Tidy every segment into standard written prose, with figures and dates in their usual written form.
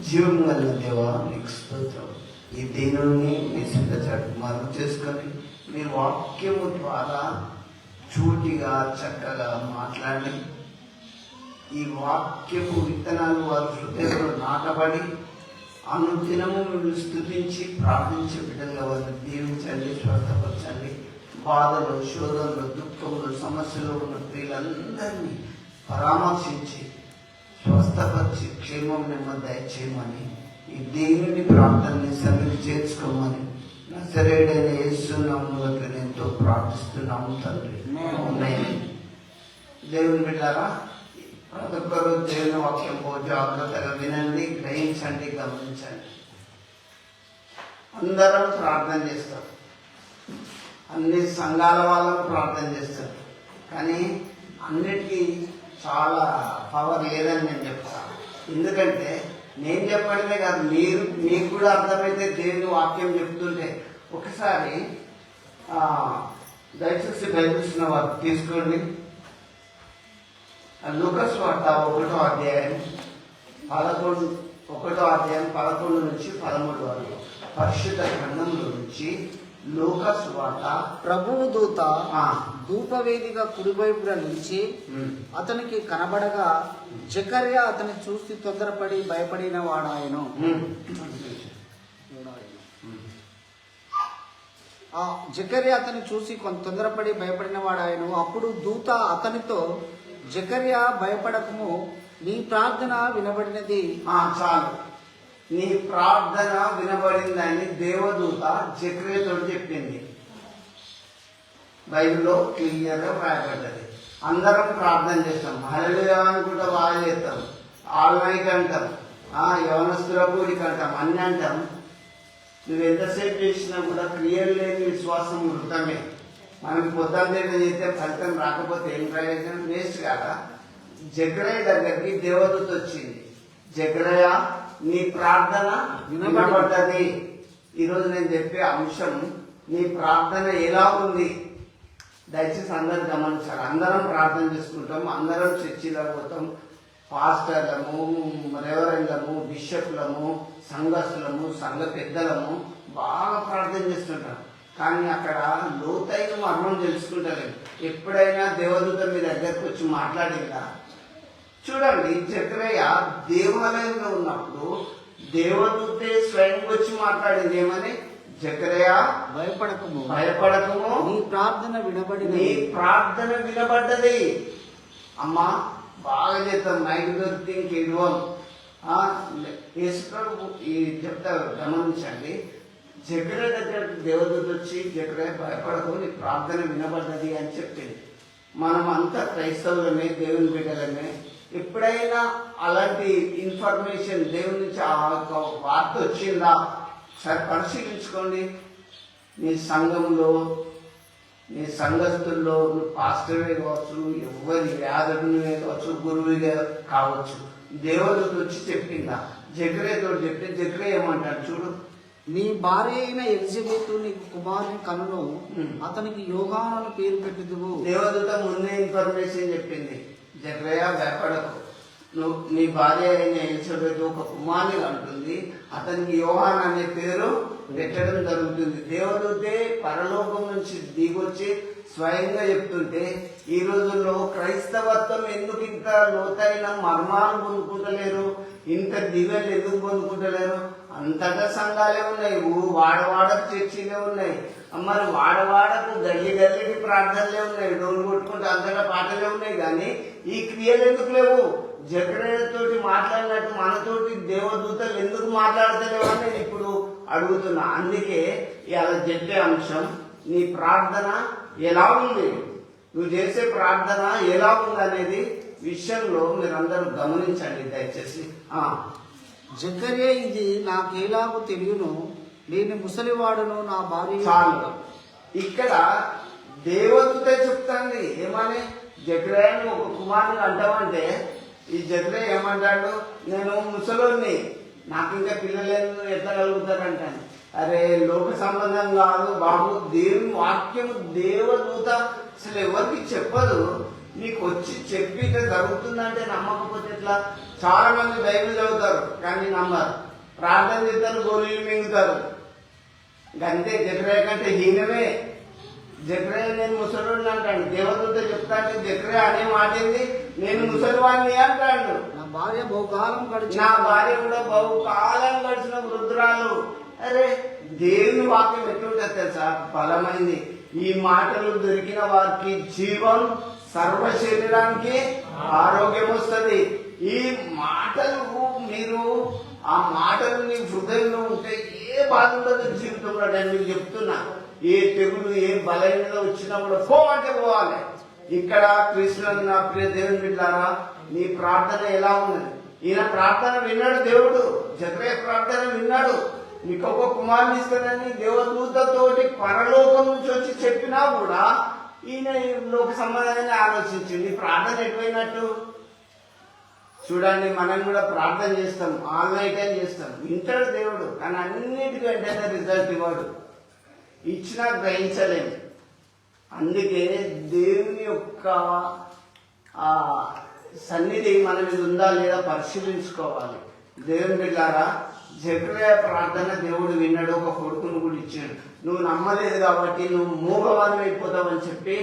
జీవం కలిగిన దేవా నీకు స్తోత్రం. ఈ దీనుని మీ సిద్ధ చాటు మనం చేసుకొని మీ వాక్యము ద్వారా చూటిగా చక్కగా మాట్లాడి ఈ వాక్యపు విత్తనాలు వారి హృదయంలో నాటబడి అనుదినము మీరు స్తుతించి ప్రార్థించే బిడ్డలుగా వారిని దీవించండి, స్వస్థపరచండి. బాధలు, శోధనలు, దుఃఖములు, సమస్యలు ఉన్న స్త్రీలందరినీ పరామర్శించి స్వస్థపరిచి క్షేమం నెమ్మది దయచేయమని ఈ దేవుని ప్రార్థనని సరిగ్గా చేర్చుకోమని నజరేయుడైన యేసు నామములో ఎంతో ప్రార్థిస్తున్నాము తండ్రి. దేవుని బిడ్డారా, ప్రతి ఒక్కరూ దేవుని వాక్యం జాగ్రత్తగా వినండి, గ్రహించండి, గమనించండి. అందరం ప్రార్థన చేస్తారు, అన్ని సంఘాల వాళ్ళకు ప్రార్థన చేస్తారు, కానీ అన్నిటికీ చాలా పవర్ లేదని నేను చెప్తాను. ఎందుకంటే నేను చెప్పడమే కాదు, మీకు కూడా అర్థమైతే దేవుని వాక్యం చెప్తుంటే ఒకసారి దయచేసి బైబిల్స్ వారు తీసుకోండి. లూకాసు వార్త 1వ అధ్యాయం 11 నుంచి 13 వరకు పరిశుద్ధ గ్రంథంలో నుంచి లూకాసు వార్త. ప్రభువు దూత ధూపవేదిక కుడివైపున నుంచి అతనికి కనబడగా జకర్యా అతన్ని చూసి తొందరపడి భయపడిన వాడాయను. జకర్యా అతన్ని చూసి తొందరపడి భయపడిన వాడాయను. అప్పుడు దూత అతనితో, జకర్యా భయపడకము, నీ ప్రార్థన వినబడినది. చాలు, నీ ప్రార్థన వినబడిందని దేవదూత జకర్యాతో చెప్పింది. బైబిల్లో క్లియర్గా రాయబడ్డది. అందరం ప్రార్థన చేస్తాం, హల్లెలూయా అనుకుంటా బాగా చేస్తాం, ఆల్ నైట్ అంటాం, యవనస్తుల కూడికి అంటాం, అన్ని అంటాం. నువ్వు ఎంతసేపు చేసినా కూడా క్రియలు లేని విశ్వాసం వృతమే. మనకి పొద్దున్న చేస్తే ఫలితం రాకపోతే ఏం ప్రయోజనం? వేస్ట్ కాదా? జకర్యా దగ్గరికి దేవదూత వచ్చింది. జకర్యా, నీ ప్రార్థన వినబడ్డది. ఈరోజు నేను చెప్పే అంశం, నీ ప్రార్థన ఎలా ఉంది? దయచేసి అందరు గమనించాలి. అందరం ప్రార్థన చేసుకుంటాం, అందరం చర్చిలో పోతాం, పాస్టర్లము, రెవరెండ్లము, బిషప్లము, సంఘస్థులము, సంఘ పెద్దలము బాగా ప్రార్థన చేస్తుంటాం. కానీ అక్కడ లోతైన మర్మం తెలుసుకుంటలేదు. ఎప్పుడైనా దేవదూత మీ దగ్గరకు వచ్చి మాట్లాడిందా? చూడండి, జకర్యా దేవాలయంలో ఉన్నప్పుడు దేవదూతే స్వయం వచ్చి మాట్లాడింది. ఏమని? జకర్యా భయపడకము, నీ ప్రార్థన వినబడ్డది. అమ్మా బాగా చేస్తాం, మైక్ దొరికితే ఇంకెడవం యేసుప్రభు ఈ చెప్తారు, గమనించండి. జకర్యా దగ్గర దేవదూత వచ్చి, జకర్యా భయపడకు, నీ ప్రార్థన వినబడ్డది అని చెప్పింది. మనం అంతా క్రైస్తవులమే, దేవుని బిడ్డలమే. ఎప్పుడైనా అలాంటి ఇన్ఫర్మేషన్ దేవుని నుంచి వార్త వచ్చిందా సరే పరిశీలించుకోండి. నీ సంఘంలో, నీ సంఘస్థుల్లో పాస్టర్వే కావచ్చు, ఎవరి వ్యాధుడివే కావచ్చు, గురువుగా కావచ్చు, దేవదూత వచ్చి చెప్పిందా? జకర్యాతో చెప్తే జకర్యా ఏమంటాడు చూడు, నీ భార్య అయిన ఎలిజబెత్ నీకు కుమారుని కనును, అతనికి యోహాను పేరు పెట్టుదువు. దేవదూత ముందే ఇన్ఫర్మేషన్ చెప్పింది. జకర్యా భయపడకు, నువ్వు నీ భార్య అయిన ఎలిజబెత్ ఒక కుమారుని అంటుంది, అతనికి యోహాన్ అనే పేరు పెట్టడం జరుగుతుంది. దేవదూతే పరలోకం నుంచి దిగొచ్చి స్వయంగా చెప్తుంటే ఈ రోజుల్లో క్రైస్తవత్వం ఎందుకు ఇంత లోతైన మర్మాలు పొందుకుంటలేరు? ఇంత దివ్యలు ఎందుకు పొందుకుంటలేరు? అంతటా సంఘాలే ఉన్నాయి, వాడవాడకు చర్చిలే ఉన్నాయి, మరి వాడవాడకు గల్లి గల్లికి ప్రార్థనలే ఉన్నాయి, డోలు కొట్టుకుంటే అంతటా పాటలే ఉన్నాయి, కానీ ఈ క్రియలు ఎందుకు లేవు? జకర్యాతోటి మాట్లాడినట్టు మనతోటి దేవదూతలు ఎందుకు మాట్లాడతలేవు అని నేను ఇప్పుడు అడుగుతున్నా. అందుకే ఇలా చెప్పే అంశం, నీ ప్రార్థన ఎలా ఉంది, నువ్వు చేసే ప్రార్థన ఎలా ఉంది అనేది విషయంలో మీరందరూ గమనించండి దయచేసి. జకర్యా, ఇది నాకేలాగో తెలియను, నేను ముసలివాడును, నా భార్య. చాలు, ఇక్కడ దేవదూత చెప్తాంది ఏమని? జకర్యాను ఒక కుమారుని అంటామంటే ఈ జకర్యా ఏమంటాడు? నేను ముసలోని, నాకు ఇంకా పిల్లలు ఎట్లా కలుగుతారంటాను. అరే, లోక సంబంధం కాదు బాబు, దేవుని వాక్యం దేవదూత అసలు ఎవరికి చెప్పదు, నీకు వచ్చి చెప్పి ఇట్లా జరుగుతుందంటే నమ్మకపోతే ఎట్లా? చాలా మంది బైబిల్ చదువుతారు కానీ నమ్మరు, ప్రార్థన చేస్తారు, గోళీలు మింగుతారు. అంతే. జక్రియా కంటే హీనమే. జక్రియా నేను ముసలోడిని అంటాడు. దేవదూత చెప్తాడు జక్రియా అనే మాట ఏంది, నేను ముసలివాణ్ణి అంటాడు. నా భార్య బహుకాలం గడిచి నా భార్య కూడా బహుకాలం గడిచిన వృద్ధురాలు. అరే దేవుని వాక్యం ఎట్లుంటుంది తెలుసా, బలమైంది. ఈ మాటలు దొరికిన వారికి జీవం, సర్వ శరీరానికి ఆరోగ్యం వస్తుంది. ఈ మాటలు మీరు ఆ మాటలు నీ హృదయంలో ఉంటే ఏ బాధ ఉండదు జీవితంలో. నేను మీకు చెప్తున్నా, ఏ తెగులు ఏ బలహీనత వచ్చినా కూడా పోవంటే పోవాలి. ఇక్కడ కృష్ణుడు నా ప్రియ దేవుని బిడ్డారా, నీ ప్రార్థన ఎలా ఉన్నది? ఈయన ప్రార్థన విన్నాడు దేవుడు, జక్రియా ప్రార్థన విన్నాడు. నీకు ఒక కుమారుని ఇస్తానని దేవదూతతోటి పరలోకం నుంచి వచ్చి చెప్పినా కూడా ఈయన లోక సంబంధాన్ని ఆలోచించింది. నీ ప్రార్థన ఎటువైనట్టు చూడండి. మనం కూడా ప్రార్థన చేస్తాం, ఆల్ నైట్ అని చేస్తాం, వింటాడు దేవుడు. కానీ అన్నిటికంటే రిజల్ట్ ఇవ్వడు, ఇచ్చినా గ్రహించలేము. అందుకే దేవుని యొక్క సన్నిధి మన మీద ఉందా లేదా పరిశీలించుకోవాలి. దేవుని బిడ్డారా, జక్రియా ప్రార్థన దేవుడు విన్నాడు, ఒక కొడుకును కూడా ఇచ్చాడు. నువ్వు నమ్మలేదు కాబట్టి నువ్వు మూగవాని అయిపోతావని చెప్పి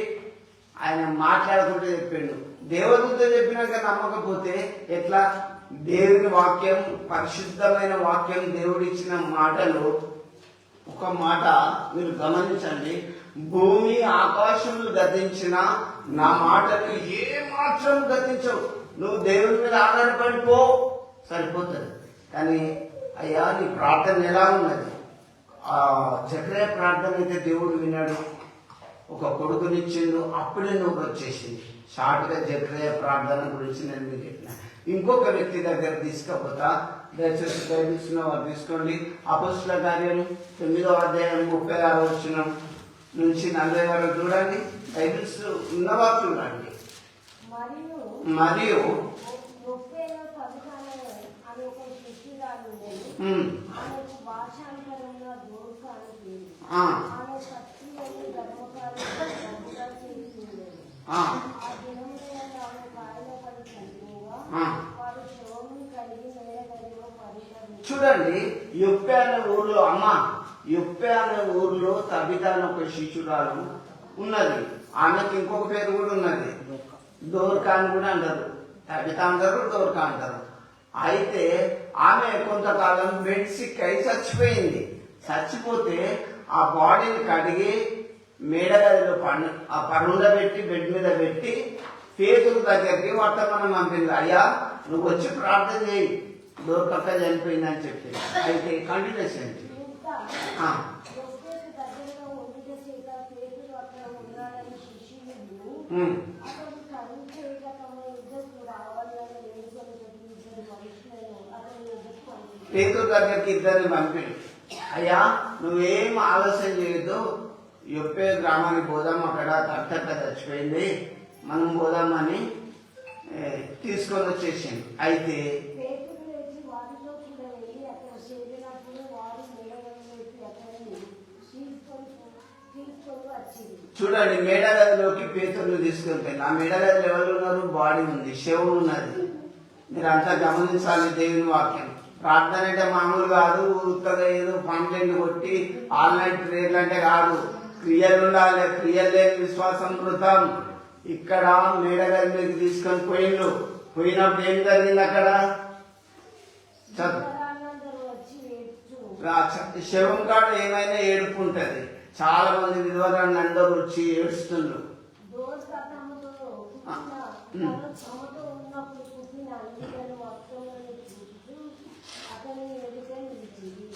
ఆయన మాట్లాడుకుంటూ చెప్పాడు. దేవదూత చెప్పినాక నమ్మకపోతే ఎట్లా? దేవుని వాక్యం, పరిశుద్ధమైన వాక్యం, దేవుడు ఇచ్చిన మాటలు. ఒక మాట మీరు గమనించండి, భూమి ఆకాశములు గతించిన నా మాటలు ఏ మాత్రం గతించవు. నువ్వు దేవుని మీద ఆధారపడిపో, సరిపోతుంది. కానీ అయ్యా నీ ప్రార్థన ఎలా ఉన్నది? జక్రియా ప్రార్థన అయితే దేవుడు విన్నాడు, ఒక కొడుకునిచ్చిండు, అప్పుడే నువ్వు వచ్చేసింది. షార్ట్గా జక్రియా ప్రార్థన గురించి నేను మీకు చెప్పిన. ఇంకొక వ్యక్తి దగ్గర తీసుకపోతా, దయచేసి బైబిల్స్ వారు తీసుకోండి. అపోస్తలుల కార్యం 9వ అధ్యాయం 36వ వచనం నుంచి 40 వరకు చూడండి. బైబిల్స్ ఉన్నవారు చూడండి. మరియు చూడండి, యొప్పే అనే ఊర్లో యొప్పే అనే ఊర్లో తబితా అనే ఒక శిష్యురాలు ఉన్నది. ఆమెకి ఇంకొక పేరు కూడా ఉన్నది, దోర్కా అని కూడా అంటారు. తబితా అంటారు, దోర్కా అంటారు. అయితే ఆమె కొంతకాలం బెడ్ సిక్ అయి చచ్చిపోయింది. చచ్చిపోతే ఆ బాడీని కడిగి మేడగదిలో ఆ పరుండబెట్టి బెడ్ మీద పెట్టి పేతురు దగ్గరికి వర్తమానం పంపింది. అయ్యా నువ్వు వచ్చి ప్రార్థన చేయి, దోర్కక్క చనిపోయిందని చెప్పి. అయితే కంటిన్యూషన్ పేతురు దగ్గరికి ఇద్దరిని పంపిడు. అయ్యా నువ్వేం ఆలోచన చేయొద్దు, యొప్పే గ్రామానికి పోదాం, అక్కడ తట్టక్క చచ్చిపోయింది, మనం పోదామని తీసుకొని వచ్చేసింది. అయితే చూడండి, మేడగదిలోకి పేతురుని తీసుకెళ్తాయి. ఆ మేడగదిలో ఎవరు ఉన్నారు? బాడీ ఉంది, శవం ఉన్నది. మీరు అంతా గమనించాలి దేవుని వాక్యం. ప్రార్థన అంటే మామూలు కాదు, ఉత్తగా ఏదో పంటెంట్ కొట్టి ఆన్లైన్ ప్రేయర్లు అంటే కాదు. క్రియలు ఉండాలి, క్రియలు లేని విశ్వాసం మృతం. ఇక్కడ మేడగది మీద తీసుకొని పోయినప్పుడు ఏం జరిగింది? అక్కడ శవం కాడ ఏమైనా ఏడుపు ఉంటది. చాలా మంది విధవరాన్ని అందరూ వచ్చి ఏడుస్తున్నారు.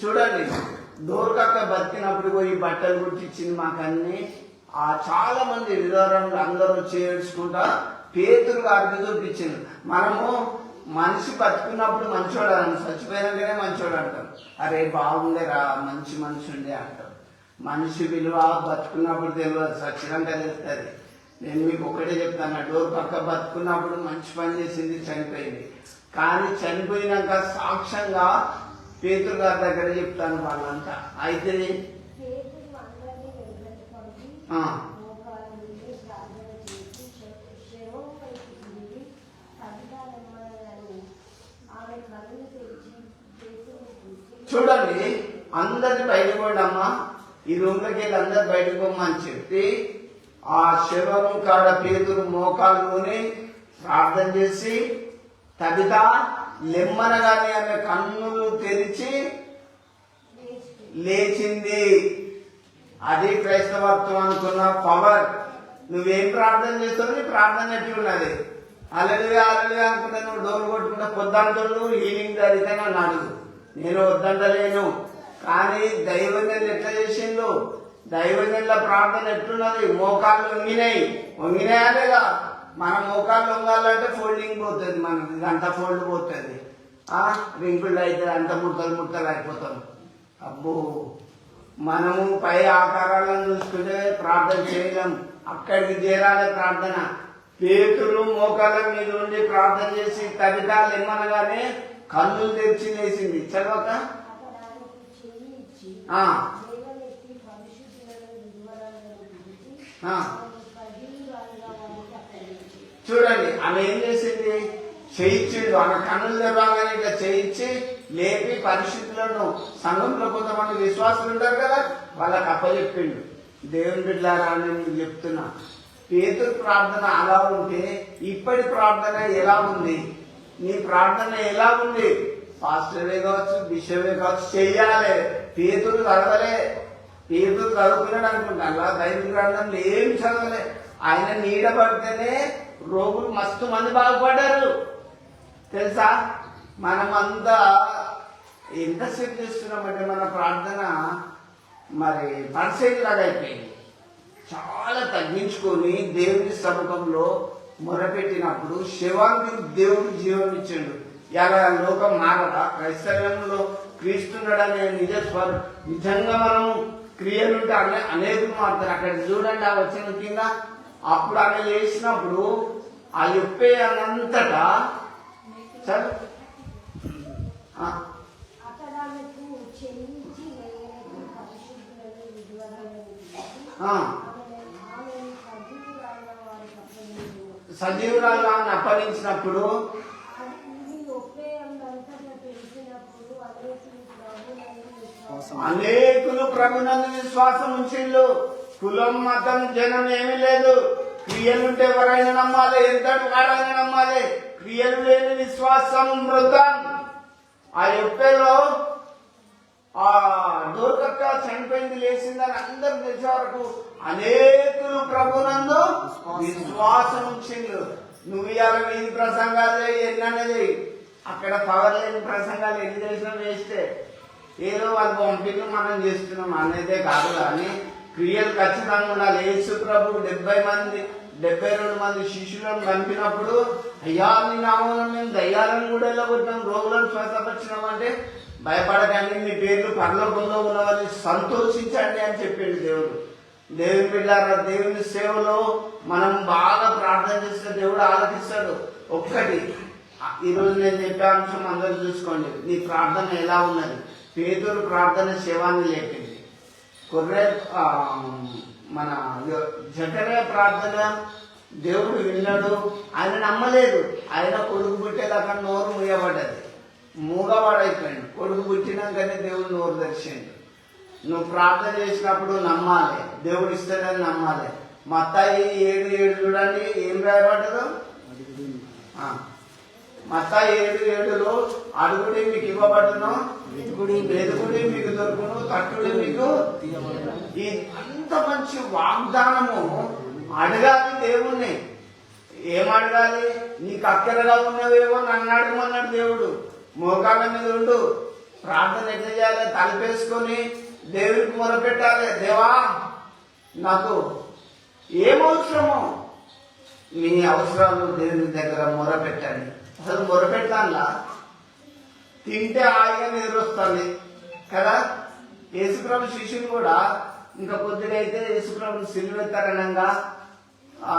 చూడండి, దోర్కక్క బతికినప్పుడు పోయి బట్టలు కుట్టించింది మాకన్నీ. చాలా మంది విధవరాలు అందరూ వచ్చి ఏడ్చుకుంటా పేతురు గారికి చూపించింది. మనము మనిషి బతుకున్నప్పుడు మంచోడు అని, చచ్చిపోయినాకనే మంచోడు అంటాం. అరే బాగుండేరా, మంచి మనిషి ఉండే అంటాం. మనిషి విలువ బతుకున్నప్పుడు తెలియదు, చచ్చినాక తెలుస్తుంది. నేను మీకు ఒకటే చెప్తాను, డోర్ పక్క బతుకున్నప్పుడు మంచి పని చేసింది, చనిపోయింది. కానీ చనిపోయినాక సాక్ష్యంగా పేతురు గారి దగ్గర చెప్తాను వాళ్ళంతా. అయితే చూడండి, అందరిని బయటకు పోండి అమ్మా, ఈ రూమ్లోకి వెళ్ళి అందరు బయటకు పోమని చెప్పి ఆ శవం కాడ పేతురు మోకాలుని ప్రార్థన చేసి తబిత లెమ్మనగానే ఆమె కన్నులు తెరిచి లేచింది. అది క్రైస్తవత్వం అనుకున్న పవర్. నువ్వేం ప్రార్థన చేస్తావు, నీ ప్రార్థన ఎట్లున్నది? అలలుగా అలలుగా అనుకుంటా నువ్వు డోర్ కొట్టుకుంటా పొద్దంతుడు హీలింగ్ జరిగితే నన్ను అడుగు, నేను వద్దంటలేను. కానీ దైవజ్ఞులు ఎట్లా చేసిండు? దైవజ్ఞుల ప్రార్థన ఎట్లున్నది? మోకాళ్ళు వంగినాయాలేగా. మన మోకాళ్ళు వంగాలంటే ఫోల్డింగ్ పోతుంది, మనకి అంత ఫోల్డ్ పోతుంది, రింకుళ్ళు అయితే అంత ముద్దలు అయిపోతాం. అబ్బో, మనము పై ఆకారాలను చూసుకుంటే ప్రార్థన చేయలేం, అక్కడికి చేరాలి ప్రార్థన. పేతురు మోకాళ్ళ మీద ఉండి ప్రార్థన చేసి తబిత లెమ్మనగానే కళ్ళు తెరిచి లేచింది. చదవక చూడండి, ఆమె ఏం చేసింది? చేయించిండు. ఆమె కన్నులు తెరవగానే ఇట్లా చేయించి లేపి పరిస్థితులను, సంఘంలో కొంతమంది విశ్వాసులు ఉంటారు కదా, వాళ్ళకి అప్పచెప్పిండు. దేవుని బిడ్డలారా అని నేను చెప్తున్నా, పేతురు ప్రార్థన అలా ఉంటే ఇప్పటి ప్రార్థన ఎలా ఉంది? నీ ప్రార్థన ఎలా ఉంది? పాస్టరే కావచ్చు, బిషపే కావచ్చు, చెయ్యాలి. పేతురు చదవలే, పేతురు చదువుకున్నాడు అనుకుంటా, బైబిల్ గ్రంథంలో ఏం చదవలే. ఆయన నీడ పడితేనే రోగులు మస్తు మంది బాగుపడ్డారు తెలుసా. మనమంతా ఎంతసేపు చేస్తున్నామంటే మన ప్రార్థన మరి పరిశీలిలాగా అయిపోయింది. చాలా తగ్గించుకొని దేవుని సముఖంలో మొరపెట్టినప్పుడు శవానికి దేవుడు జీవం ఇచ్చాడు. ఇలా లోకం మారదా? క్రైస్తవ్యంలో క్రీస్తున్నాడనే నిజంగా మనం క్రియలుంటే అనేకులు మారుతారు. అక్కడ చూడండి, ఆ వచ్చిన కింద అప్పుడు ఆమె లేచినప్పుడు ఆ చెప్పే అనంతటా సరే సజీవురాలు అప్పగించినప్పుడు అనేకులు ప్రభునందు విశ్వాసం ఉంచిండు. కులం మతం జనం ఏమీ లేదు. క్రియలుంటే ఎవరైనా నమ్మాలి, ఎంతటి వాడైనా నమ్మాలి. క్రియలు లేని విశ్వాసం మృతం. ఆ ఎప్పేలో ఆ దూరకక్క చనిపోయింది, లేచిందని అందరు తెలిసే వరకు అనేకులు ప్రభునందు విశ్వాసం ఉంచిండు. నువ్వు ఇవాళ వీధి ప్రసంగాలు ఎన్ననేది, అక్కడ పవర్ లేని ప్రసంగాలు ఎన్ని చేసినా వేస్తే. ఏదో వాళ్ళు పంపిణీ మనం చేస్తున్నాం అనేదే కాదు, కానీ క్రియలు ఖచ్చితంగా ఉండాలి. యేసు ప్రభు 72 మంది శిష్యులను పంపినప్పుడు, అయ్యా నీ నామమున మేము దయ్యాలను కూడా వెళ్ళగొట్టాం, రోగులను స్వస్థపరిచినాం అంటే భయపడకండి, మీ పేర్లు పరలోకంలో ఉన్నవారిని సంతోషించండి అని చెప్పిండు దేవుడు. దేవుని బిడ్డారా, దేవుని సేవలో మనం బాగా ప్రార్థన చేస్తే దేవుడు ఆలకిస్తాడు. ఒక్కటి ఈరోజు నేను చెప్పే అంశం అందరూ చూసుకోండి, నీ ప్రార్థన ఎలా ఉన్నది? పేతురు ప్రార్థన శవాన్ని లేపింది. మన జకర్యా ప్రార్థన దేవుడు విన్నాడు, ఆయన నమ్మలేదు. ఆయన కొడుకు పుట్టేదాకా నోరు మూయబడ్డది, మూగవాడైపోయాడు. కొడుకు పుట్టినాకనే దేవుడు నోరు తెరిచిండు. నువ్వు ప్రార్థన చేసినప్పుడు నమ్మాలి, దేవుడు ఇస్తాడని నమ్మాలి. మత్తాయి 7:7 చూడండి, ఏం రాయబడ్డదో. మత్తాయి 7:7లో అడుగుడి మీకు ఇవ్వబడును, వెతుకుడి మీకు దొరుకును, తట్టుడి మీకు. అంత మంచి వాగ్దానము. అడగాలి దేవుణ్ణి. ఏం అడగాలి? నీకు అక్కరగా ఉన్నవేవో నన్ను అడగమన్నాడు దేవుడు. మోకాళ్ళ మీద ఉండు, ప్రార్థన ఎట్లా చేయాలి? తలపేసుకొని దేవుడికి మొరపెట్టాలి. దేవా, నాకు ఏమవసరమో మీ అవసరాలు దేవుని దగ్గర మొరపెట్టండి. అసలు మొరపెట్టాలా? తింటే హాయిగా నిద్రొస్తుంది కదా. యేసుప్రభు శిష్యులు కూడా ఇంకా కొద్దిగా అయితే యేసుప్రభు సిలువెత్తరణంగా ఆ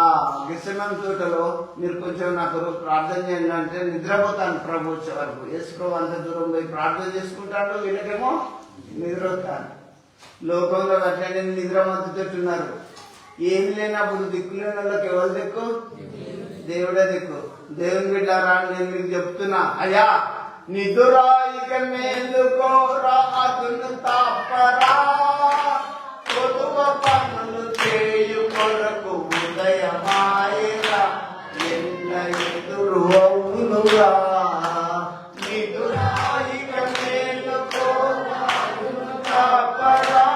గెత్సేమనే తోటలో మీరు కొంచెం నాకు ప్రార్థన చేయండి అంటే నిద్రపోతాను ప్రభు వచ్చే వరకు. యేసుప్రభు అంత దూరం పోయి ప్రార్థన చేసుకుంటాడు, వీళ్ళకేమో నిద్ర వస్తాను. లోకంలో అట్లనే నిద్ర మద్దుతున్నారు. ఏమి లేనప్పుడు దిక్కు లేని వాళ్ళకి ఎవరు దిక్కు? దేవుడే దిక్కు. దేవుని బిడ్డారా, నేను మీకు చెప్తున్నా, అయ్యా నిదురా ఇక మేలుకోరా అదును తాపరా పొదువ పనులు చేయు కొరకు ఉదయమాయరా ఎల్ల ఎదురు అవునురా నిదురా ఇక మేలుకోరా అదును తాపరా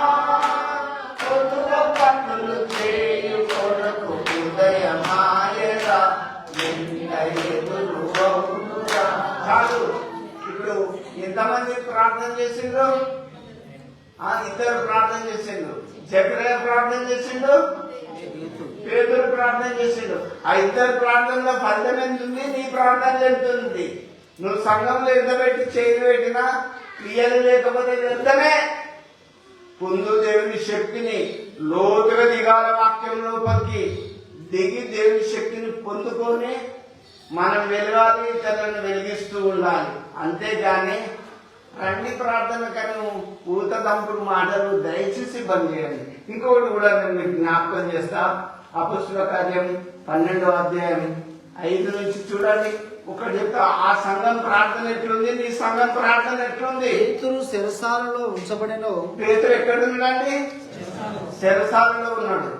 పొదువ పనులు చేయు కొరకు ఉదయమాయరా ఎల్ల ఎదురు అవునురా. చాలు. ఇప్పుడు ఎంతమంది ప్రార్థన చేసిండ్రు? ఇద్దరు ప్రార్థన చేసిండు. జకర్యా ప్రార్థన చేసిండు, పేతురు ప్రార్థన చేసిండు. ఆ ఇద్దరు ప్రార్థనలో ఫలితం ఎంత ఉంది? నీ ప్రార్థన ఎంత ఉంది? నువ్వు సంఘంలో ఎంత పెట్టి చేయి పెట్టినా క్రియలు లేకపోతే ఎంతనే పొందు దేవుని శక్తిని లోతుగా దిగాల వాక్యం లోపలికి దిగి దేవుని శక్తిని పొందుకొని మనం వెలగాలి, ఇతరులను వెలిగిస్తూ ఉండాలి. అంతేగాని రండి ప్రార్థన కను ఊత దంపుడు మాటలు దయచేసి బంద్ చేయండి. ఇంకొకటి కూడా నేను మీకు జ్ఞాపకం చేస్తా. అపొస్తలుల కార్యం 12వ అధ్యాయం 5 నుంచి చూడండి. ఒకటి చెప్తా, ఆ సంఘం ప్రార్థన ఎట్లుంది, నీ సంఘం ప్రార్థన ఎట్లుంది? పేతురు చెరసాలలో ఉంచబడెను. పేతురు ఎక్కడున్నాడండి? చెరసాలలో ఉన్నాడు.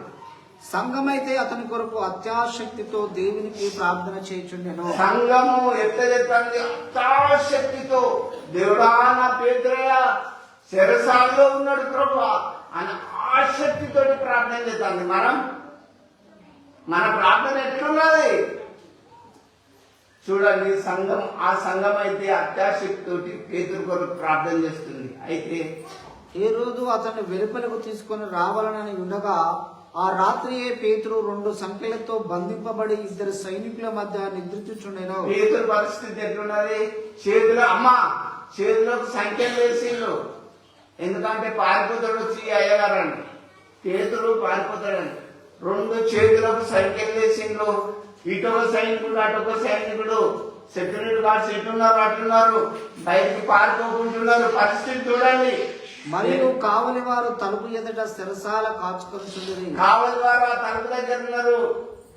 సంఘమైతే అతని కొరకు అత్యాశక్తితో దేవునికి ప్రార్థన చేయుచుండెను. సంఘము ఎట్లా చెప్తాంది? అత్యాశక్తితో దేవుడా నా పేతురయ్య చెరసాలలో ఉన్నాడు ప్రభువా అని ఆసక్తితో ప్రార్థన చేస్తాంది. మన ప్రార్థన ఎట్లున్నది చూడండి. సంఘం, ఆ సంఘం అయితే అత్యాశక్తితోటి పేతురు కొరకు ప్రార్థన చేస్తుంది. అయితే ఏ రోజు అతన్ని వెలుపలకు తీసుకొని రావాలని ఉండగా ఆ రాత్రియే పేతురు 2 సంఖ్యలతో బంధింపబడి 2 సైనికుల మధ్య నిద్రించుచుండెను. పేతురు పరిస్థితి ఎట్లున్నది? చేతులకు సంఖ్యలు వేసిండు. ఎందుకంటే పారిపోతాడు వచ్చి అయ్యగారండి. పేతురు పారిపోతాడండి. 2 చేతులకు సంఖ్యలు వేసిండు. ఇటొక సైనికుడు అటొక సైనికుడు, సెక్యూరిటీ గార్డ్స్ ఎట్లున్నారు అట్లున్నారు, బయటికి పారిపోకుంటున్నారు. పరిస్థితి చూడండి. మరియు కావలి వారు తలుపు ఎదుట చెరసాల కాచుకొని కావలి వారు ఆ తలుపు దగ్గర ఉన్నారు.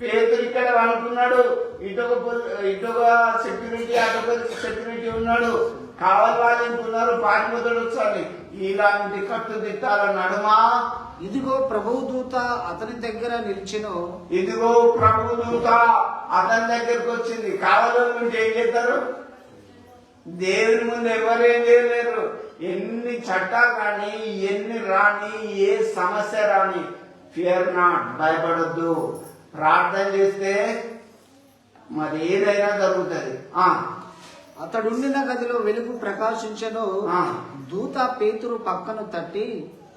పేతురు ఇక్కడ అనుకున్నాడు, ఇటొక సెక్యూరిటీ అటొక సెక్యూరిటీ ఉన్నాడు. కావలి వాళ్ళు ఇంకున్నారు, పారిపోతాడు వచ్చాలి. ఇలాంటి కట్టుదిట్టాల నడుమా ఇదిగో ప్రభువు దూత అతని దగ్గర నిలిచెను. ఇదిగో ప్రభు దూత అతని దగ్గరకు వచ్చింది. కావలి నుండి ఏం చేస్తారు? దేవుని ముందు ఎవరేం చేయలేరు. ఎన్ని చట్టాలు రాని, ఎన్ని రాని, ఏ సమస్య రాని, ఫియర్ నాట్, భయపడొద్దు. ప్రార్థన చేస్తే మరి ఏదైనా జరుగుతుంది. అతడుండిన గదిలో వెలుగు ప్రకాశించెను. దూత పేతురు పక్కను తట్టి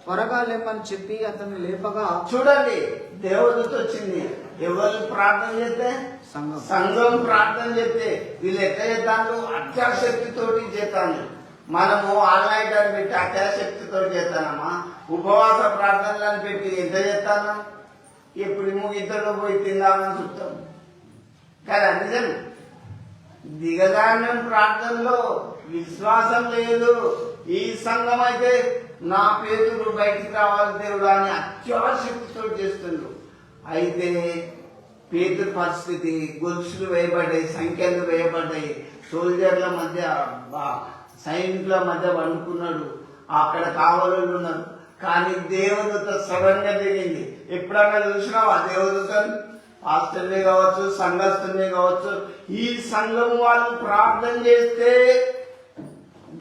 త్వరగా లేమని చెప్పి అతన్ని లేపగా, చూడండి దేవదూత వచ్చింది. ఎవరు ప్రార్థన చేస్తే? సంఘం ప్రార్థన చేస్తే. వీళ్ళు ఎట్లా చేస్తాను? అత్యాశక్తితోటి చేస్తాను. మనము ఆన్లైన్ అని పెట్టి అత్యాశక్తితో చేస్తానమ్మా. ఉపవాస ప్రార్థనలను పెట్టి ఎంత చేస్తాను? ఇప్పుడు ఇద్దరు పోయి తిందామని చూస్తాం కదా. నిజం. దిగజారిన ప్రార్థనలో విశ్వాసం లేదు. ఈ సంఘం అయితే నా పేతురు బయటికి రావాలి దేవుడు అని అత్యాశక్తితో చేస్తుండ్రు. అయితే పేతురు పరిస్థితి, గొలుసులు వేయబడ్డాయి, సంఖ్యలు వేయబడ్డాయి, సోల్జర్ల మధ్య సైనికుల మధ్య వండుకున్నాడు. అక్కడ కావలు ఉన్నారు. కానీ దేవదూత సడన్ గా దిగింది. ఎప్పుడన్నా చూసినావా దేవదూతను? పాస్టర్లే కావచ్చు, సంఘస్థులే కావచ్చు, ఈ సంఘం వాళ్ళు ప్రార్థన చేస్తే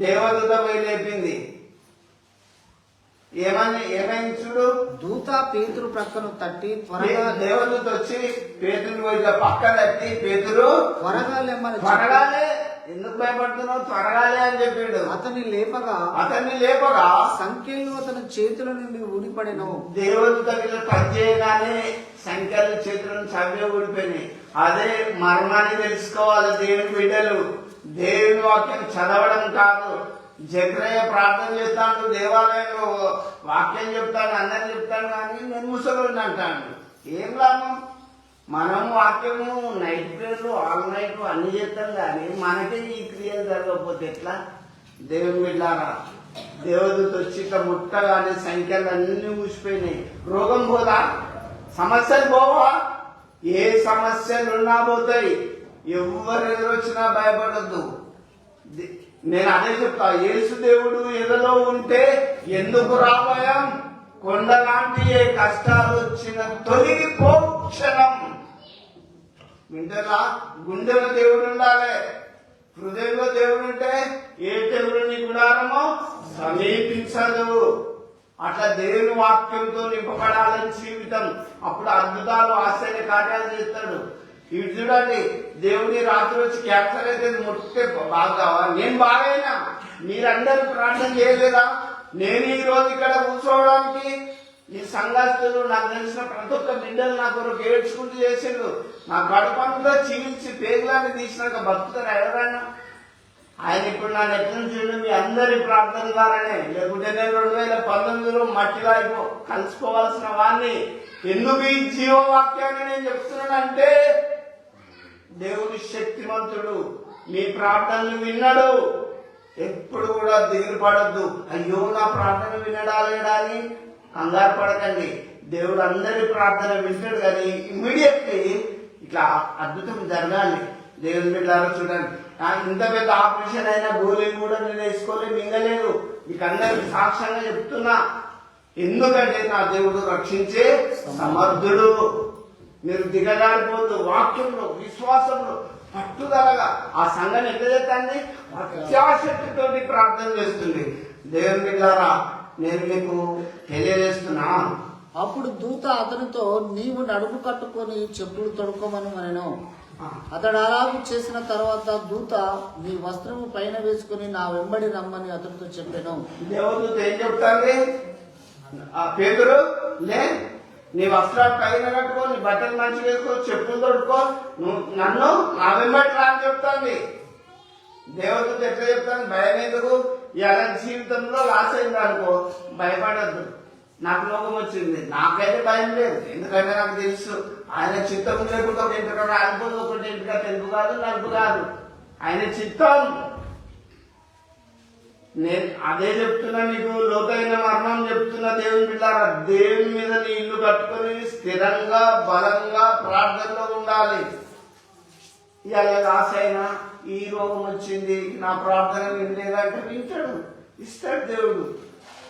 దేవదూత పోయి లేపింది. ఏమైంది చూడు. దూత పేతురు ప్రక్కను తట్టి త్వరగా, దేవదూత వచ్చి పేతురు పక్క తట్టి పేతురు త్వరగా లేమని, త్వరగాలే, ఎందుకు భయపడుతున్నావు, త్వరగాలే అని చెప్పాడు. అతన్ని లేపగా సంఖ్యలు అతని చేతుల నుండి ఊడిపడెను. దేవుడు దగ్గర టచ్ చేయగానే సంఖ్యలు చేతుల నుంచి అవే ఊడిపోయినాయి. అదే మరణాన్ని తెలుసుకోవాలి దేవుని బిడ్డలు. దేవుని వాక్యం చదవడం కాదు. జకర్యా ప్రార్థన చేస్తాడు, దేవాలయంలో వాక్యం చెప్తాడు, అందరు చెప్తాడు, కానీ నేను ముసలోడిని అంటాడు. ఏం లాభం? మనం వాక్యము నైట్ ప్రేయర్లు, ఆల్ నైట్ అన్ని చేస్తాం, కానీ మనకే ఈ క్రియలు జరగకపోతే ఎట్లా? దేవుని బిడ్డారా, దేవదూత వచ్చి ఇట్లా ముట్టగానే సంఖ్యలు అన్ని ఊసిపోయినాయి. రోగం పోదా? సమస్యలు పోవా? ఏ సమస్యలు ఉన్నా పోతాయి. ఎవరు ఎదురొచ్చినా భయపడద్దు. నేను అదే చెప్తా, యేసు దేవుడు ఎదలో ఉంటే ఎందుకు రాభయం? కొండలాంటి ఏ కష్టాలు వచ్చిన తొలగిపో క్షణం. వింటలా? గుండెలో దేవుడు ఉండాలి, హృదయంలో దేవుడు ఉంటే ఏ దేవుడు నీ గుడారమో సమీపించదు. అట్లా దేవుని వాక్యంతో నింపబడాలని జీవితం. అప్పుడు అద్భుతాలు ఆశ్చర్య కార్యాలు చేస్తాడు. ఇవి చూడండి, దేవుని రాత్రి వచ్చి క్యాన్సర్ అయితే ముట్టే బాగా, నేను బాగైనా మీరందరూ ప్రార్థన చేయలేదా? నేను ఈ రోజు ఇక్కడ కూర్చోవడానికి ఈ సంఘస్థులు నాకు తెలిసిన ప్రతి ఒక్క బిడ్డలు నా కొరకు ఏడ్చుకుంటూ చేసిండు. నా గడపంతా చీల్చి పేగులాన్ని తీసినాక బతుకుతారా ఎవరైనా? ఆయన ఇప్పుడు నా నెట్ నుంచి మీ అందరి ప్రార్థన ద్వారానే, లేకుంటే నేను 2019లో మట్టిలో కలిసిపోవాల్సిన వాడిని. ఎందుకు ఈ జీవవాక్యాన్ని నేను చెప్తున్నానంటే, దేవుడు శక్తిమంతుడు, మీ ప్రార్థనలు విన్నాడు. ఎప్పుడు కూడా దిగులు పడద్దు, అయ్యో నా ప్రార్థన వినడా లేడా అని కంగారు పడకండి. దేవుడు అందరి ప్రార్థన వింటాడు, కానీ ఇమ్మీడియట్లీ ఇట్లా అద్భుతం జరగాలి. దేవుని బిడ్డలారా చూడండి, ఇంత పెద్ద ఆపరేషన్ అయినా గోళీలు కూడా నేను వేసుకోలేదు, మింగలేదు. మీకు అందరికి సాక్ష్యంగా చెప్తున్నా, ఎందుకంటే నా దేవుడు రక్షించే సమర్థుడు. మీరు దిగజారిపోతూ వాక్యంలో విశ్వాసంలో పట్టుదలగా ఆ సంఘం ఎంత చేస్తుంది? అత్యాశక్తితోటి ప్రార్థన చేస్తుంది. దేవుని బిడ్డలారా నేను మీకు తెలియజేస్తున్నా. అప్పుడు దూత అతనితో, నీవు నడుము కట్టుకొని చెప్పులు తొడుకోమని అనెను. అతడు అలాగూ చేసిన తర్వాత దూత, నీ వస్త్రము పైన వేసుకుని నా వెంబడి రమ్మని అతనితో చెప్పాను. దేవదూత ఏం చెప్తాంది? పేతురు, లే, నీ వస్త్రాలు పైన కట్టుకో, నీ బట్టలు మంచి వేసుకో, చెప్పులు తొడుకో, నువ్వు నన్ను నా వెంబడి రా అని చెప్తాంది. దేవదూత ఎట్లా చెప్తాను? భయం ఎందుకు? ఇలా జీవితంలో లాస్ అయింది అనుకో, భయపడద్దు. నాకు లోకం వచ్చింది, నాకైతే భయం లేదు. ఎందుకంటే నాకు తెలుసు ఆయన చిత్తం లేకుండా ఒక ఇంటికి రాలిపోదు, ఒకటి ఇంటికి తెలుపు కాదు నలుపు కాదు, ఆయన చిత్తం. నేను అదే చెప్తున్నా మీకు, లోతైన మర్మం చెప్తున్నా. దేవుని బిడ్డలారా, దేవుని మీద నీ ఇల్లు కట్టుకొని స్థిరంగా బలంగా ప్రార్థనలో ఉండాలి. ఇలా లాస్ అయినా, ఈ రోగం వచ్చింది, నా ప్రార్థన వినలేదంటే వింటాడు, ఇస్తాడు దేవుడు.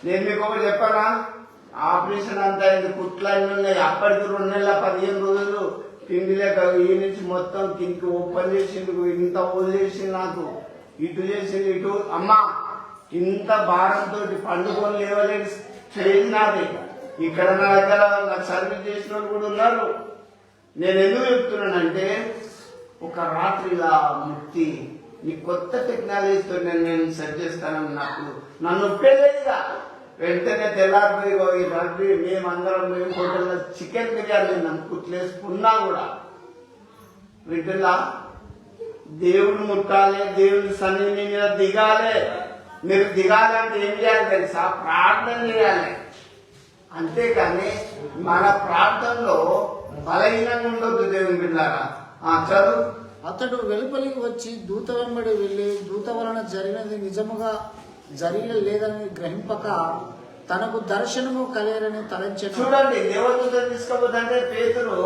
నేను మీకు ఒకటి చెప్పనా, ఆపరేషన్ అంతా అయింది, కుట్లన్నీ ఉన్నాయి. అప్పటికి 2 నెలల 15 రోజులు తిండి లేక ఈ నుంచి మొత్తం కిందికి ఓపెన్ చేసిండు, ఇంత వదిలేసింది, నాకు ఇటు చేసింది ఇటు. అమ్మా, ఇంత భారంతో పండుకొని లేవలేని స్టేజ్ నాది. ఇక్కడ నా దగ్గర నాకు సర్వీస్ చేసిన వాళ్ళు కూడా ఉన్నారు. నేను ఎందుకు చెప్తున్నానంటే, ఒక రాత్రి ఇలా ముక్తి నీ కొత్త టెక్నాలజీతో నేను సెట్ చేస్తానని నన్ను ఒప్పేలేదుగా. వెంటనే తెల్లారిపోయి రగ్బీ మేమందరం మేము హోటల్లో చికెన్ బిర్యానీ తిన్నాం, కుట్లేసుకున్నా కూడా. వీటిలా దేవుడు ముట్టాలి, దేవుని సన్నిధి మీద దిగాలి. మీరు దిగాలంటే ఏం చేయాలి తెలుసా? ప్రార్థన చేయాలి. అంతేకాని మన ప్రార్థనలో బలహీనంగా ఉండొద్దు. దేవుని బిడ్డలారా చదువు. అతడు వెలుపలికి వచ్చి దూత వెంబడి వెళ్లి, దూత వలన జరిగినది నిజముగా జరగలేదని గ్రహింపక తనకు దర్శనము కలిగరని తలంచెను. చూడండి, దేవదూత తీసుకోబోతుంటే పేతురు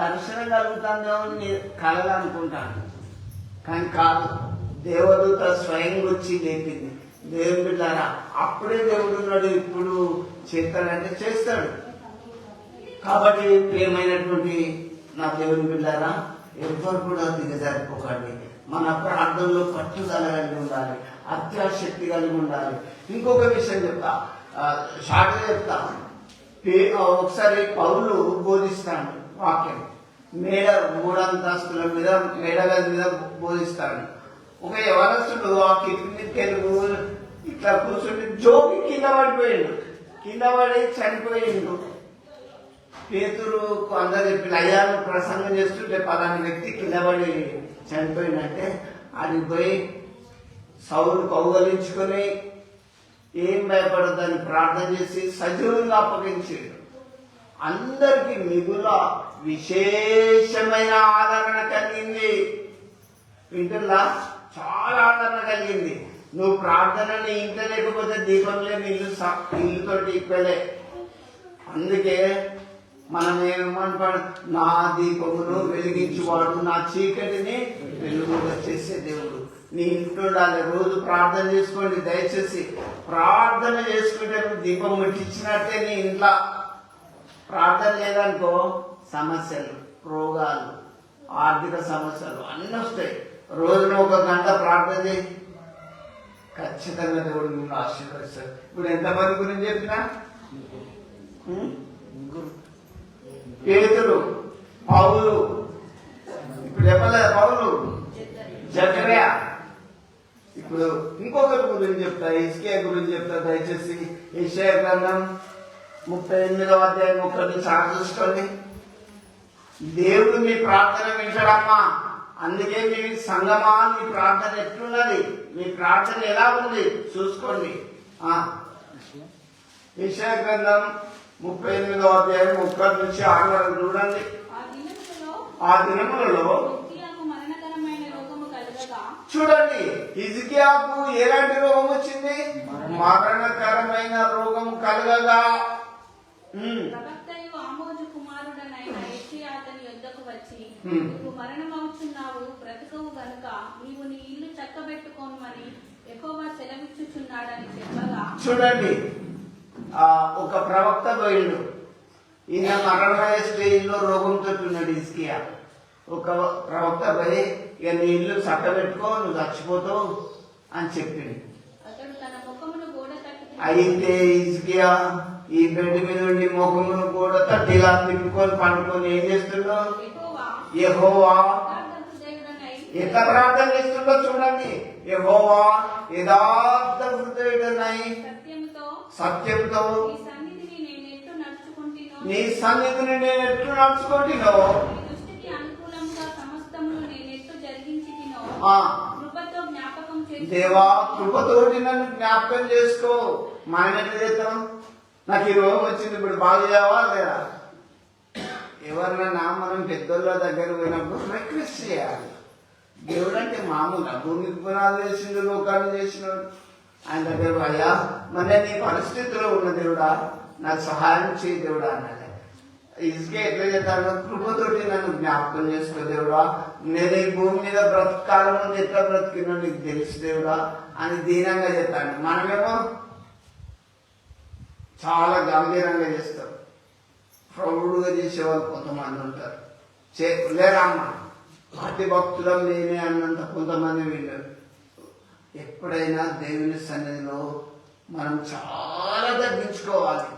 దర్శనం కలుగుతుందేమో కలలు అనుకుంటాను, కానీ కాదు. దేవదూత స్వయం వచ్చి లేపింది. దేవుని బిడ్డారా, అప్పుడే దేవుడు ఉన్నాడు, ఇప్పుడు చేస్తాడంటే చేస్తాడు. కాబట్టి ప్రియమైనటువంటి నా దేవుని బిడ్డారా, ఎవరు కూడా దిగజారిపోకండి. మన ప్రార్థనలో పట్టుదల కలిగి ఉండాలి, అత్యాశక్తి కలిగి ఉండాలి. ఇంకొక విషయం చెప్తా, షార్ట్గా చెప్తా. ఒకసారి పౌలు బోధిస్తాడు వాక్యం, 3 అంతస్తుల మీద మేడగది మీద బోధిస్తాడు. ఒక యవనస్తుడు ఆ కిటికీ ఇట్లా కూర్చుంటే జోకి కింద పడిపోయిండు, కింద పడి చనిపోయిండు. పేతురు అందరు చెప్పి, అయ్యా ప్రసంగం చేస్తుంటే పలాని వ్యక్తి కింద పడి చనిపోయిందంటే, అది పోయి సౌలు కౌగలించుకొని ఏం భయపడద్దని ప్రార్థన చేసి సజీవంగా అప్పగించాడు. అందరికి మిగుల విశేషమైన ఆదరణ కలిగింది. వింటున్నా, చాలా ఆదరణ కలిగింది. నువ్వు ప్రార్థన నీ ఇంట్లో లేకపోతే దీపం లేని ఇల్లుతోటి ఈక్వలే. అందుకే మనం ఏమంటాడు, నా దీపమును వెలిగించువాడు నా చీకటిని వెలుగుగా చేసే దేవుడు. నీ ఇంట్లో ఉండాలి. రోజు ప్రార్థన చేసుకోండి. దయచేసి ప్రార్థన చేసుకుంటే దీపం ముట్టించినట్టే నీ ఇంట్లో. ప్రార్థన లేదనుకో సమస్యలు, రోగాలు, ఆర్థిక సమస్యలు అన్నీ వస్తాయి. రోజున 1 గంట ప్రార్థన చేయి, ఖచ్చితంగా దేవుడు నిన్ను ఆశీర్వదిస్తాడు. ఇప్పుడు ఎంతమంది గురించి చెప్పినా, పేతురు, పౌలు, ఇప్పుడు చెప్పలేదు పౌలు, జకర్యా. ఇప్పుడు ఇంకొకరి గురించి చెప్తా, హిజ్కియా గురించి చెప్తా. దయచేసి యెషయా గ్రంథం 38వ అధ్యాయం 1 నుంచి 6 చూసుకోండి. దేవుడు మీ ప్రార్థన వింటాడమ్మా. అందుకే మీ సంగమా, మీ ప్రార్థన ఎట్లున్నది, మీ ప్రార్థన ఎలా ఉంది చూసుకోండి. యెషయా గ్రంథం 38వ అధ్యాయం 1 నుంచి 6 వరకు చూడండి. ఆ దినములలో చూడండి, హిజ్కియాకు ఎలాంటి రోగం వచ్చింది? మరణకరమైన రోగం కలగగా మరణమవుచున్నావు, బ్రతకవు గనుక నీవు నీ ఇల్లు చక్కబెట్టుకోమని యెహోవా సెలవిచ్చుచున్నాడని చెప్పగా. చూడండి, ఒక ప్రవక్త పోయిండు. ఈయన మరణమయ్యే స్టేజ్లో రోగంతో ఉన్నాడు హిజ్కియా. ఒక ప్రవక్త పోయి, ఇక నీ ఇల్లు చక్కబెట్టుకో, నువ్వు చచ్చిపోతావు అని చెప్పింది. అయితే హిజ్కియా ఈ బెడ్ మీద ఉండి ముఖమును కూడా తట్టిలా తిప్పుకొని పండుకొని ఏం చేస్తున్నావు? యెహోవా ఎంత ప్రార్థన చేస్తుందో చూడండి. యెహోవా యథార్థ హృదయుడనై సత్యంతో నీ సన్నిధిని నేను ఎట్లు నడుచుకుంటున్నావు, దేవా కృపతోటి నన్ను జ్ఞాపకం చేసుకో. మనం ఎట్లా చేస్తాం? నాకు ఈ రోగం వచ్చింది, ఇప్పుడు బాగు చేయవా లేదా? ఎవరినైనా మనం పెద్దోళ్ళ దగ్గర పోయినప్పుడు రిక్వెస్ట్ చేయాలి. దేవుడు అంటే మామూలుగా భూమికి పునాలు చేసిండు, లోకాలు చేసినాడు. ఆయన దగ్గర అయ్యా, మరి నీ పరిస్థితిలో ఉన్న దేవుడా నాకు సహాయం చేయి దేవుడా అన్నాడు. ఇసుకే ఎట్లా చేస్తాను? కృపతోటి నన్ను జ్ఞాపకం చేసుకో దేవుడా, నేను ఈ భూమి మీద బ్రతకాలం ముందు ఎట్లా బ్రతికినో నీకు తెలుసు దేవుడా అని దీనంగా చెప్తాను. మనమేమో చాలా గంభీరంగా చేస్తారు. ప్రౌఢుగా చేసేవాళ్ళు కొంతమంది ఉంటారు. లేరమ్మా, అతి భక్తులం మేమే అన్నంత కొంతమంది వీళ్ళు. ఎప్పుడైనా దేవుని సన్నిధిలో మనం చాలా తగ్గించుకోవాలి.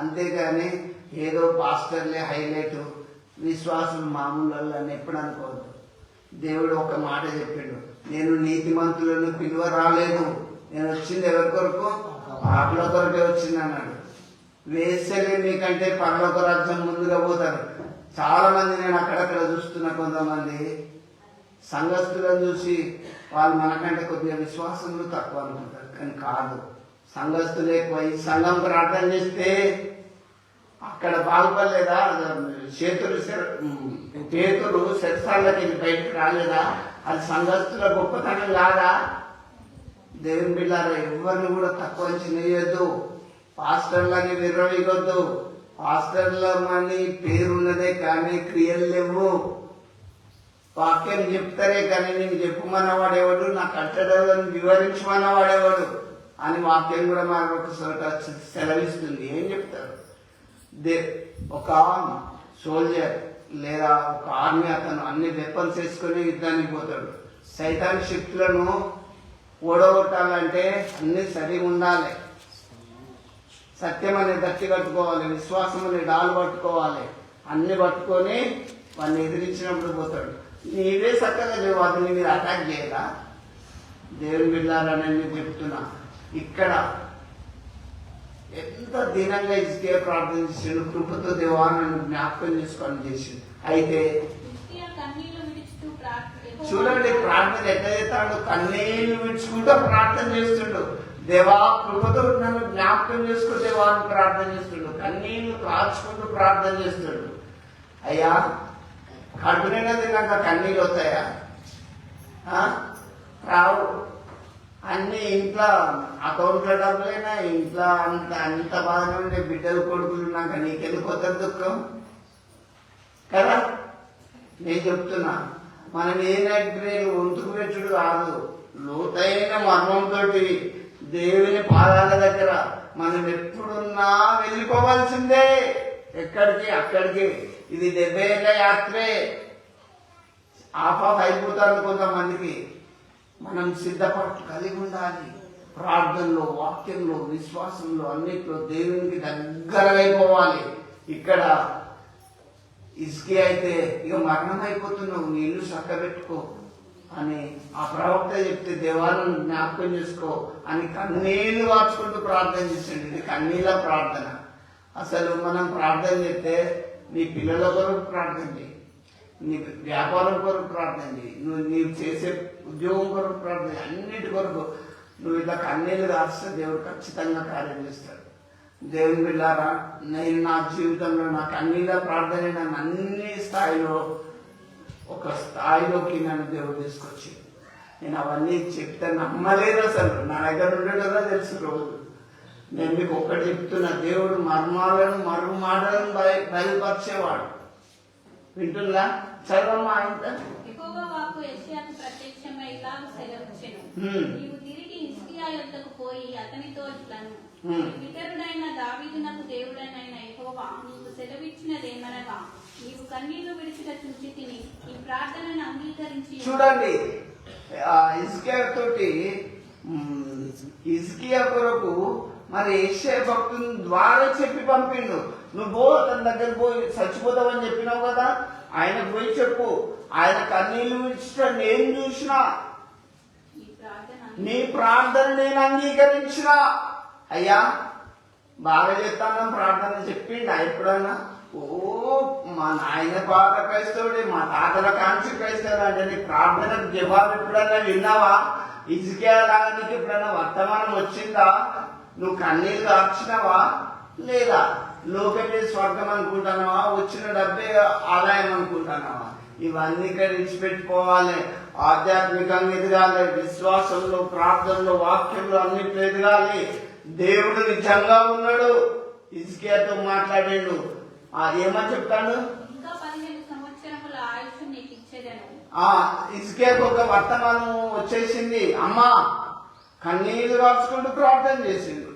అంతేగాని ఏదో పాస్టర్లే హైలైట్, విశ్వాసం మామూలు అని ఎప్పుడు అనుకోవద్దు. దేవుడు ఒక మాట చెప్పిండు, నేను నీతిమంతులను పిలువ రాలేదు, నేను వచ్చింది ఎవరి కొరకు? ఆటల కొరకే వచ్చింది అన్నాడు. వేసలే మీకంటే పరలోక రాజ్యం ముందుగా పోతారు. చాలా మంది నేను అక్కడక్కడ చూస్తున్నా, కొంతమంది సంఘస్థులను చూసి వాళ్ళు మనకంటే కొద్దిగా విశ్వాసంలో తక్కువ అనుకుంటారు. కానీ కాదు, సంఘస్థులు ఎక్కువ. ఈ సంఘం ప్రార్థన చేస్తే అక్కడ బాగుపడలేదా? పేతురు శస్త్రాలకి బయటకు రాలేదా? అది సంఘస్థుల గొప్పతనం కాదా? దేవుని బిడ్డారా, ఎవరిని కూడా తక్కువ చేయొద్దు. పాస్టర్లని విర్రవీగొద్దు. పాస్టర్ల మని పేరున్నదే కానీ క్రియలు లేవు. వాక్యం చెప్తారే కానీ నేను చెప్పమన్నవాడేవాడు, నా కట్టడాలను వివరించమన్నవాడేవాడు అని వాక్యం కూడా మరొకసారి సెలవిస్తుంది. ఏం చెప్తారు? ఒక సోల్జర్ లేదా ఒక ఆర్మీ అతను అన్ని వెపన్స్ వేసుకొని యుద్ధానికి పోతాడు. సైతాన్ శక్తులను ఓడగొట్టాలంటే అన్ని సరిగా ఉండాలి. సత్యం అనే గట్టి కట్టుకోవాలి, విశ్వాసం అనే డాలు పట్టుకోవాలి. అన్ని పట్టుకొని వాడిని ఎదిరించినప్పుడు పోతాడు. నీవే చక్కగా లేవు, అది మీరు అటాక్ చేయరా? దేవుని బిడ్డారని నేను చెప్తున్నా. ఇక్కడ ఎంత దీనంగా ఇసుకే ప్రార్థన చేసిండు, కృపతో దేవా నన్ను జ్ఞాపకం చేసుకొని చేసిండు. అయితే చూడండి, ప్రార్థన ఎట్లా చేస్తాడు? కన్నీళ్లు విడుచుకుంటూ ప్రార్థన చేస్తుండు. దేవా కృపతో నన్ను జ్ఞాపకం చేసుకో దేవా అని ప్రార్థన చేస్తుండు. కన్నీళ్లు కాచుకుంటూ ప్రార్థన చేస్తుండు. అయ్యా, కడుపు నిండా తిన్నాక కన్నీళ్ళు వస్తాయా? రావు. అన్ని ఇంట్లో అకౌంట్లో డబ్బులైనా ఇంట్లో అంత బాగానే ఉండే బిడ్డలు కొడుకులు ఉన్నాక నీకెందుకు కొత్త దుఃఖం కదా? నేను చెప్తున్నా, మనం ఏ నైట్ వంతుకు పెట్టుడు కాదు, లోతైన మర్మంతో దేవుని పాదాల దగ్గర మనం ఎప్పుడున్నా వెళ్ళిపోవాల్సిందే. ఎక్కడికి? అక్కడికి. ఇది 70 ఏళ్ళ యాత్రే. ఆఫ్ అయిపోతారు కొంతమందికి. మనం సిద్ధపాటు కలిగి ఉండాలి. ప్రార్థనలో, వాక్యంలో, విశ్వాసంలో, అన్నిట్లో దేవునికి దగ్గరైపోవాలి. ఇక్కడ హిజ్కియా అయితే ఇక మరణం అయిపోతున్నావు, నీ ఇల్లు చక్కబెట్టుకో అని ఆ ప్రవక్త చెప్తే దేవాలను జ్ఞాపకం చేసుకో అని కన్నీళ్లు వార్చుకుంటూ ప్రార్థన చేసిండు. ఇది కన్నీళ్ళ ప్రార్థన. అసలు మనం ప్రార్థన చేస్తే నీ పిల్లల కొరకు ప్రార్థన చేయి, నీ వ్యాపారం కొరకు ప్రార్థన చేయి, నీవు చేసే ఉద్యోగం కొరకు ప్రార్థన చేయి, అన్నిటి కొరకు నువ్వు ఇట్లా కన్నీళ్లు రాస్తే దేవుడు ఖచ్చితంగా కార్యం చేస్తాడు. దేవుని బిడ్డారా, నేను నా జీవితంలో నా కన్నీళ్ళ ప్రార్థన నన్ను అన్ని స్థాయిలో ఒక స్థాయిలోకి నన్ను దేవుడు తీసుకొచ్చి నేను అవన్నీ చెప్తే నమ్మలేదు. అసలు నా దగ్గర ఉండేటో తెలుసు రోజు. నేను మీకు ఒక్కటి చెప్తున్నా, దేవుడు మర్మాలను మరుగు మాటలను బయలుపరిచేవాడు. వింటున్నా? చదవమ్మా ఇంత. యెహోవా వాక్కు యెషయాకు ప్రత్యక్షమై ఇలాగ సెలవిచ్చెను, నీవు తిరిగి హిజ్కియా యొద్దకు పోయి అతనితో ఇట్లను, పితరుడైన దావీదునకు దేవుడైన యెహోవా నీకు సెలవిచ్చినదేమనగా, నీవు కన్నీళ్లు విడిచిన చూచి తిని ఈ ప్రార్థనను అంగీకరించి. చూడండి, హిజ్కియా తోటి హిజ్కియా కొరకు మరి యెషయా భక్తుని ద్వారా చెప్పి పంపిండు. నువ్వు పో, అతని దగ్గర పోయి చచ్చిపోతావని చెప్పినావు కదా, ఆయనకు పోయి చెప్పు. ఆయన కన్నీళ్లు విడిచిన నేను చూసిన, నీ ప్రార్థన నేను అంగీకరించిన. అయ్యా బాగా చెప్తాను ప్రార్థన చెప్పిండు ఎప్పుడన్నా? ఓ మా నాయన పాత క్రైస్తవుడే, మా తాతల కాంచి క్రైస్తవుడు అంటే నీ ప్రార్థనకు జవాబు ఎప్పుడన్నా విన్నావా? హిజ్కియా లాగా నీకు ఎప్పుడన్నా వర్తమానం వచ్చిందా? నువ్వు కన్నీళ్ళు కార్చినావా లేదా? లోకమే స్వర్గం అనుకుంటున్నావా? వచ్చిన డబ్బే ఆదాయం అనుకుంటున్నావా? ఇవన్నీ ఇక్కడ విడిచిపెట్టుకోవాలి. ఆధ్యాత్మికంగా ఎదగాలి, విశ్వాసంలో, ప్రార్థనలో, వాక్యంలో అన్నిట్లో ఎదగాలి. దేవుడు నిజంగా ఉన్నాడు. హిజ్కియాతో మాట్లాడాడు. ఏమని చెప్తాడు? ఇంకా 15 సంవత్సరముల ఆయుష్ నీకు ఇచ్చేదను. హిజ్కియాకు ఒక వర్తమానం వచ్చేసింది. అమ్మా కన్నీళ్లు కాచుకుంటూ ప్రార్థన చేసిండు.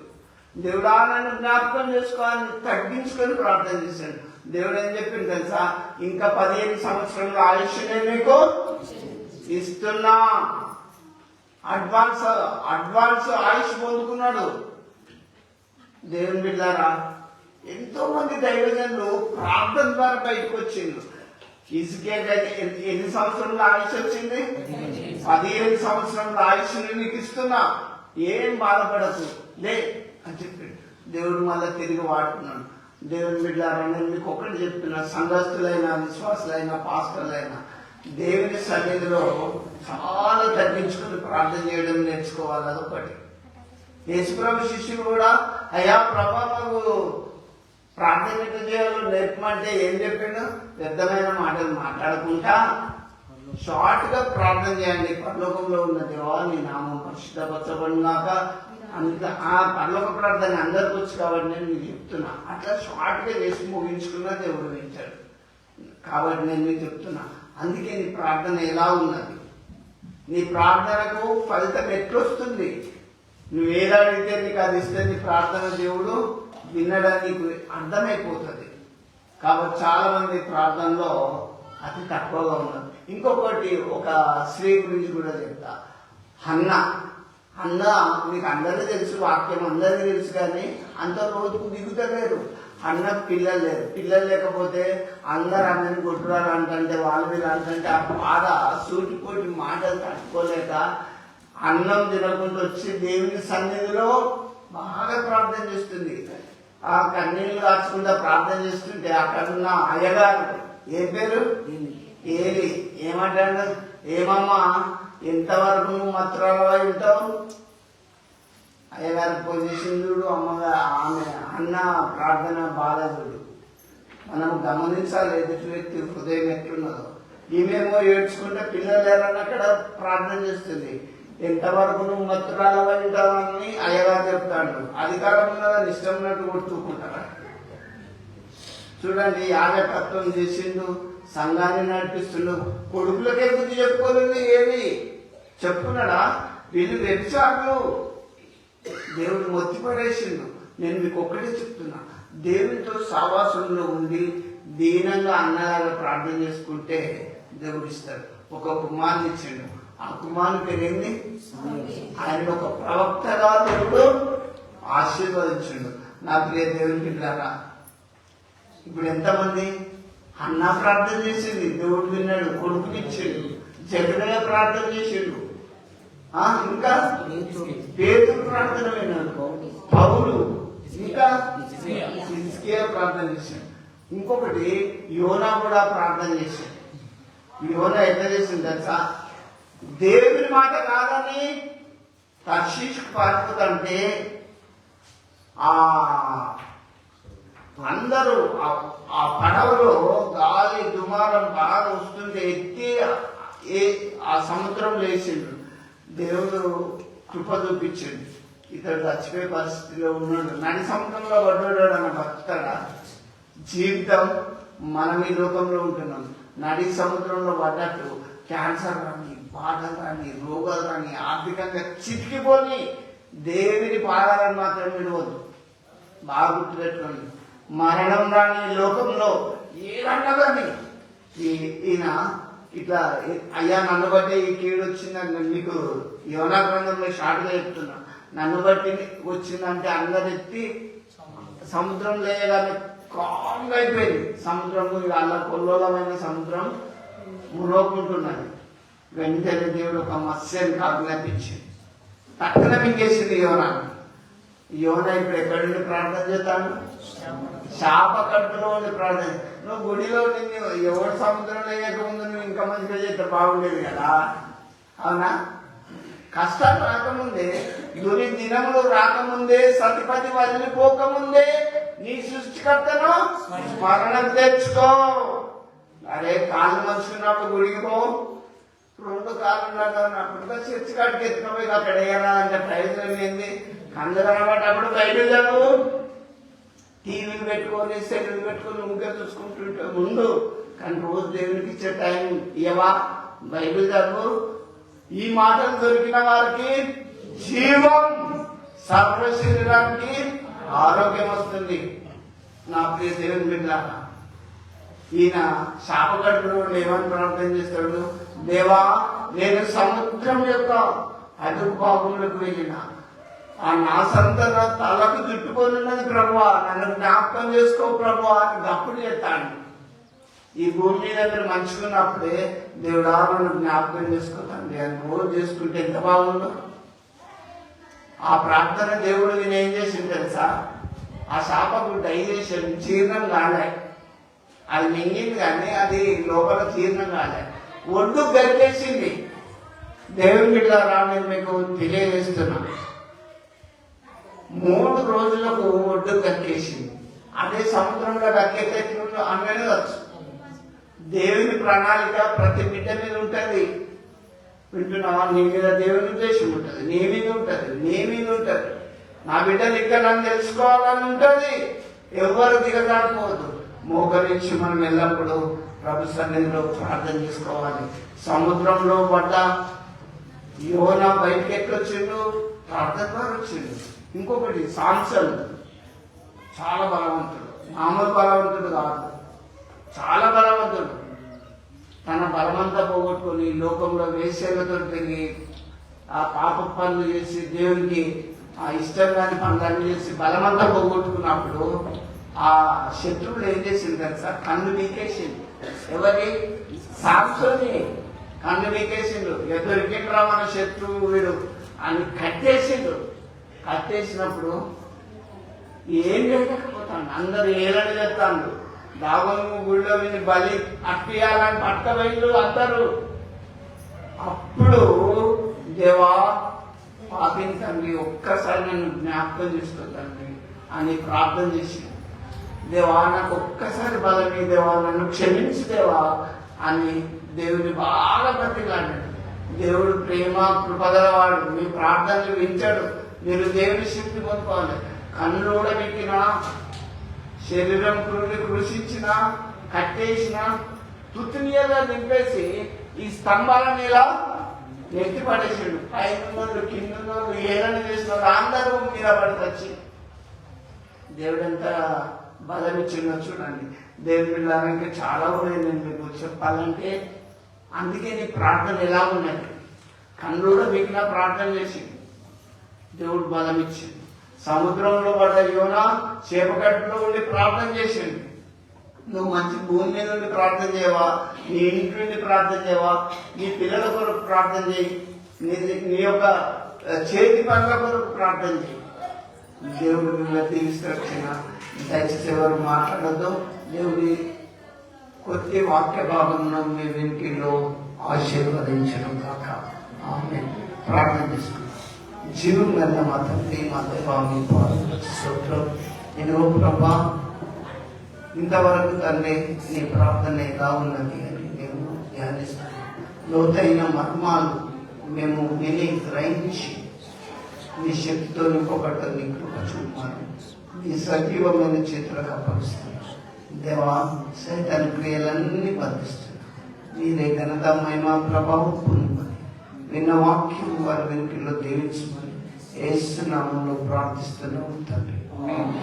దేవుడా నన్ను జ్ఞాపకం చేసుకోవాలని తగ్గించుకొని ప్రార్థన చేశాడు. దేవుడు ఏం చెప్పింది తెలుసా? ఇంకా 15 సంవత్సరాల ఆయుష్ నేను మీకు ఇస్తున్నా. అడ్వాన్స్ ఆయుష్ పొందుకున్నాడు. దేవుని బిడ్డారా, ఎంతో మంది దైవజనులు ప్రార్థన ద్వారా బయటకు వచ్చిండు. హిజ్కియా ఎన్ని సంవత్సరాల ఆయుష్ వచ్చింది? 15 సంవత్సరాల ఆయుష్ నీకు ఇస్తున్నా, ఏం బాధపడకు లే అని చెప్పి దేవుడు మళ్ళీ తిరిగి వాడుకున్నాడు. దేవుని బిడ్డారా, నేను మీకు ఒకటి చెప్తున్నా, సంఘస్థులైనా, విశ్వాసులైనా, పాస్టర్లైనా దేవుని సన్నిధిలో చాలా తగ్గించుకుని ప్రార్థన చేయడం నేర్చుకోవాలి. అదొకటి. యేసుప్రభు శిష్యులు కూడా అయ్యా ప్రభా మాకు ప్రార్థన ఎట్లా చేయాలో నేర్పమంటే ఏం చెప్పిండు? వ్యర్థమైన మాటలు మాట్లాడకుండా షార్ట్ గా ప్రార్థన చేయండి. పరలోకంలో ఉన్న దేవా నీ నామం పరిశుద్ధపరచబడుగాక. అందుకే ఆ పరలోక ప్రార్థన అందరికి వచ్చు కాబట్టి నేను మీకు చెప్తున్నా. అట్లా షార్ట్ గా చేసి ముగించుకున్నా దేవుడు వింటాడు. కాబట్టి నేను మీకు చెప్తున్నా, అందుకే నీ ప్రార్థన ఎలా ఉన్నది, నీ ప్రార్థనకు ఫలితం ఎట్లొస్తుంది, నువ్వు ఏది అడిగితే నీకు అది ఇస్తే నీ ప్రార్థన దేవుడు వినడానికి నీకు అర్థమైపోతుంది. కాబట్టి చాలా మంది ప్రార్థనలో అతి తక్కువగా ఉన్నది. ఇంకొకటి, ఒక స్త్రీ గురించి కూడా చెప్తా. అన్న మీకు అందరికీ తెలుసు, వాక్యం అందరికీ తెలుసు, కానీ అంత రోజుకు దిగుతలేరు. అన్న పిల్లలు లేరు. పిల్లలు లేకపోతే అందరిని కొట్టురాలు అంటే వాళ్ళు వీళ్ళు అంటే ఆ బాధ సూటిపోటి మాటలు తట్టుకోలేక అన్నం తినకుండా వచ్చి దేవుని సన్నిధిలో బాగా ప్రార్థన చేస్తుంది. ఆ కన్నీళ్లు కాచుకుంటా ప్రార్థన చేస్తుంటే అక్కడున్న అయ్యగారు, ఏ పేరు ఏలి, ఏమంటాడు? ఏమమ్మా ఎంతవరకు నువ్వు మత్రాలు ఉంటావు? అయ్యగారి పొజిషన్ చూడు, ఆమె అన్న ప్రార్థన బాధ చూడు. మనం గమనించాలి ఎదుటి వ్యక్తి హృదయం ఎట్లున్నదో. ఈమెమో ఏడ్చుకుంటే పిల్లలు లేరని అక్కడ ప్రార్థన చేస్తుంది. ఎంతవరకు నువ్వు మత్తురాలు ఉంటావని అయ్యగారు చెప్తాడు. అధికారం ఉన్నదని ఇష్టం ఉన్నట్టు కొట్టుకుంటారా? చూడండి, యాజకత్వం చేసిండు, సంఘాన్ని నడిపిస్తుండు. కొడుకులకే బుద్ధి చెప్పుకోలేదు. ఏది చెప్పుకున్నాడా? వీళ్ళు వ్యభిచారులు, దేవుడు మొత్తిపడేసిండు. నేను మీకు ఒక్కటే చెప్తున్నా, దేవునితో సావాసంలో ఉండి దీనంగా అన్నగారు ప్రార్థన చేసుకుంటే దేవుడు ఇస్తాడు. ఒక కుమారుని ఇచ్చిండు, ఆ కుమారుని పేరేంది? ఆయన ఒక ప్రవక్తగా దేవుడు ఆశీర్వదించిండు. నా ప్రియ దేవుని బిడ్డలారా, ఇప్పుడు ఎంతమంది అన్న ప్రార్థన చేసింది, దేవుడు విన్నాడు, కొడుకునిచ్చిండు. జగడగా ప్రార్థన చేసిండు. ఇంకా పేతురు ప్రార్థన విన్నాడు, పౌలు, ఇంకా హిజ్కియా ప్రార్థన చేశాడు. ఇంకొకటి యోనా కూడా ప్రార్థన చేశాడు. యోనా ఎట్లా చేసింది తెలుసా? దేవుని మాట కాదని తర్షీష్కు పారిపోతుంటే అందరూ ఆ పడవలో గాలి దుమారం బాగా వస్తుంటే ఎత్తి ఆ సముద్రంలో వేసిండు. దేవుడు కృప చూపించిండు. ఇతడు చచ్చిపోయే పరిస్థితిలో ఉన్నాడు, నడి సముద్రంలో పడ్డాడు అన్న బతుకుతాడా? జీవితం మనం ఈ లోకంలో ఉంటున్నాం, నడి సముద్రంలో పడ్డట్టు క్యాన్సర్ రాని, బాధలు రాని, రోగాలు రాని, ఆర్థికంగా చితికిపోని దేవుని పాదాలను మాత్రం విడవద్దు. బాగా గుర్తుపెట్టుకోండి. మరణం రాని లోకంలో ఏదన్నా కానీ ఈయన ఇట్లా అయ్యా నన్ను బట్టి ఈ కీడు వచ్చిందని మీకు యోనా గ్రంథంలో షార్ట్గా చెప్తున్నా. నన్ను బట్టి వచ్చిందంటే అందరు ఎత్తి సముద్రం లేదని కాంగా అయిపోయింది. సముద్రం అలా కొల్లోలమైన సముద్రం మునోకుంటున్నది. వెంటనే దేవుడు ఒక మత్స్యాన్ని ఆజ్ఞాపించింది, పక్కన మింగేసింది యోనా. యోనా ఇప్పుడు ఎక్కడి ప్రార్థన చేస్తాను? శాప కట్టులో ఉండి ప్రార్థన. నువ్వు గుడిలో నిన్ను ఎవరు సముద్రంలో వేయకముందు నువ్వు ఇంకా మంచిగా చేస్తే బాగుండేది కదా, అవునా? కష్టాలు రాకముందే, దురి దినములు రాకముందే, సతిపతి వదిలిపోకముందే నీ సృష్టికర్తను స్మరణకు తెచ్చుకో. అరే కాళ్ళు మంచుకున్నప్పుడు గుడికి పో, 2 కాళ్ళు ఉన్నప్పుడు చర్చి కాడికి ఎత్తుకపోయి అక్కడ వేయాలంటే ప్రయోజనం ఏంది? అందరూ అనబడ్డప్పుడు బయట చదువు, టీవీలు పెట్టుకొని సెల్లు పెట్టుకొని ముగ్గురు చూసుకుంటుంటే ముందు, కానీ రోజు దేవునికి ఇచ్చే టైం ఇవ్వవా? బైబిల్ చదువు. ఈ మాటలు దొరికిన వారికి జీవం, సర్వ శరీరానికి ఆరోగ్యం వస్తుంది. నా ప్రియ దేవుని బిడ్డ, ఈయన శాపగడుపులో ఏమని ప్రార్థన చేస్తాడు? దేవా, నేను సముద్రం యొక్క అడుగు భాగంలోకి వెళ్ళిన నా సంతన తలకు చుట్టుకొని ఉన్నది ప్రభువా, నన్ను జ్ఞాపకం చేసుకో ప్రభువా అని అప్పుడు చెప్తాడు. ఈ భూమి మీద మీరు మంచుకున్నప్పుడే దేవుడా నన్ను జ్ఞాపకం చేసుకోతాను అని రోజు చేసుకుంటే ఎంత బాగుందో. ఆ ప్రార్థన దేవుడు నేను ఏం చేసింది తెలుసా? ఆ శాపకు డైజెషన్ జీర్ణం కాలే, అది మింగింది కానీ అది లోపల జీర్ణం కాలే, ఒడ్డు గరికేసింది. దేవుని బిడ్డలారా, నేను మీకు తెలియజేస్తున్నా, 3 రోజులకు ఒడ్డు కక్కేసింది. అదే సముద్రంలో కక్కేటట్లు అనగానే వచ్చు. దేవుని ప్రణాళిక ప్రతి బిడ్డ మీద ఉంటుంది. వింటున్నావా? నీ మీద దేవుని ఉద్దేశం ఉంటుంది, నీ మీద ఉంటుంది, నీ మీద ఉంటుంది. నా బిడ్డలు ఇక్కడ నన్ను తెలుసుకోవాలని ఉంటుంది. ఎవరు దిగజారిపోవద్దు. మోకరించి మనం ఎల్లప్పుడూ ప్రభు సన్నిధిలో ప్రార్థన చేసుకోవాలి. సముద్రంలో పడ్డ యోనా బయటకి ఎట్లొచ్చిండు? ప్రార్థన ద్వారా వచ్చిండు. ఇంకొకటి సాంసన్ చాలా బలవంతుడు, మామూలు బలవంతుడు కాదు, చాలా బలవంతుడు. తన బలమంతా పోగొట్టుకొని లోకంలో వేశ్యలతో తిరిగి ఆ పాప పనులు చేసి దేవునికి ఆ ఇష్టం కాని పనులన్నీ చేసి బలమంతా పోగొట్టుకున్నప్పుడు ఆ శత్రువులు ఏం చేసింది తెలుసా? కన్ను మీకేసింది. ఎవరి? సాంసోని కన్ను మీకేసిండు. ఎదురికిట్రా మన శత్రువు వీడు అని కట్టేసిండు. కట్టేసినప్పుడు ఏం చేయలేకపోతాను, అందరు ఏలని చెప్తాను. దావను గుళ్ళో విని బలి అట్టియాలని పట్టబయలు అందరూ. అప్పుడు దేవా పాపిని తండ్రి ఒక్కసారి నన్ను జ్ఞాపకం చేసుకోండి అని ప్రార్థన చేసి, దేవా నాకు ఒక్కసారి బలమి దేవా, నన్ను క్షమించి దేవా అని దేవుని బాగా బ్రతిలాడాడు. దేవుడు ప్రేమ కృపగలవాడు, మీ ప్రార్థనలు వింటాడు. మీరు దేవుని శక్తి పొందుకోవాలి. కన్ను కూడా పెట్టినా, శరీరం కృషించిన, కట్టేసిన, తుత్తునియగా నింపేసి ఈ స్తంభాలను ఇలా నెట్టి పడేసాడు. పైన ఉన్నోళ్ళు కింద ఉన్నోళ్ళు ఏదైనా చేస్తున్నారు అందరూ మీద పడి వచ్చి దేవుడు ఎంత బలం ఇచ్చిందో చూడండి. దేవుడి పిల్లలు ఇంకా చాలా ఉన్నాయి నేను మీకు చెప్పాలంటే. అందుకే నీ ప్రార్థన ఎలా ఉన్నది, కన్ను కూడా మిగిలిన ప్రార్థన చేసింది, దేవుడు బలం ఇచ్చింది. సముద్రంలో పడ్డ యోనా చేపకట్టులో ఉండి ప్రార్థన చేసింది. నువ్వు మంచి భూమి మీద నుండి ప్రార్థన చేయవా, నీ ఇంటి నుండి ప్రార్థన చేయవా, నీ పిల్లల కొరకు ప్రార్థన చేయి, నీ యొక్క చేతి పనుల కొరకు ప్రార్థన చేయి. దేవుడు మిమ్మల్ని దీవిస్తున్న దయచేసి ఎవరు మాట్లాడద్దు. దేవుడి కొద్ది వాక్య భాగంలో మీ వెనుకలో ఆశీర్వదించడం కాక ఆమేన్. ప్రార్థన చేసుకున్నాం. జీవం గల మా తండ్రి, మా దేవామి స్తోత్రం. నేను ప్రభా ఇంతవరకు తండ్రి నీ ప్రార్థన ఎలా ఉన్నది అని మేము ధ్యానిస్తాం. లోతైన మర్మాలు మేము విని గ్రహించి నీ శక్తితో నింపబడ్డ నీ కృప చూపాలి. నీ సజీవమైన చేతులకు అప్పగిస్తున్నాం దేవా. సైతాన్ క్రియలన్నీ బంధిస్తున్నాం. మీరే ఘనత మహిమ ప్రభావం పొందుమని విన్న వాక్యం వారి వెనుకల్లో దీవించమని యేసు నామములో ప్రార్థిస్తున్నాం తండ్రి. ఆమేన్.